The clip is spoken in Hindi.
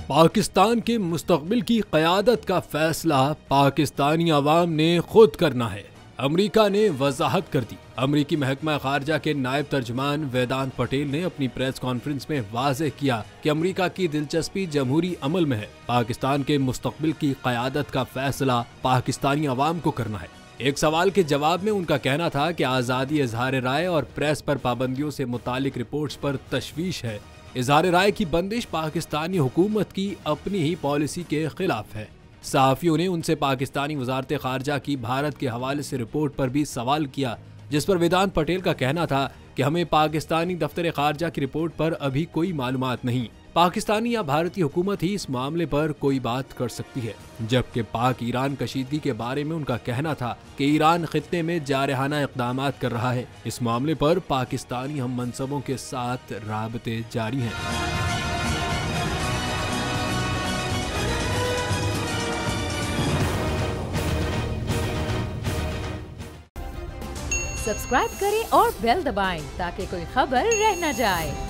पाकिस्तान के मुस्तकबिल की क़यादत का फैसला पाकिस्तानी अवाम ने खुद करना है, अमरीका ने वजाहत कर दी। अमरीकी महकमा खारजा के नायब तर्जमान वेदांत पटेल ने अपनी प्रेस कॉन्फ्रेंस में वाज़ेह किया कि अमरीका की दिलचस्पी जमहूरी अमल में है। पाकिस्तान के मुस्तकबिल की क़यादत का फैसला पाकिस्तानी अवाम को करना है। एक सवाल के जवाब में उनका कहना था कि आज़ादी इज़हार राय और प्रेस पर पाबंदियों से मुतालिक रिपोर्ट्स पर तशवीश है। इज़हार राय की बंदिश पाकिस्तानी हुकूमत की अपनी ही पॉलिसी के खिलाफ है। सहाफ़ियों ने उनसे पाकिस्तानी वज़ारत ख़ारजा की भारत के हवाले से रिपोर्ट पर भी सवाल किया, जिस पर वेदांत पटेल का कहना था कि हमें पाकिस्तानी दफ्तर ख़ारजा की रिपोर्ट पर अभी कोई मालूमात नहीं। पाकिस्तानी या भारतीय हुकूमत ही इस मामले पर कोई बात कर सकती है। जबकि पाक ईरान कशीदगी के बारे में उनका कहना था कि ईरान खित्ते में जारहाना इक़दामात कर रहा है। इस मामले पर पाकिस्तानी हम मनसबों के साथ राबते जारी हैं। सब्सक्राइब करें और बेल दबाएं ताकि कोई खबर रह न जाए।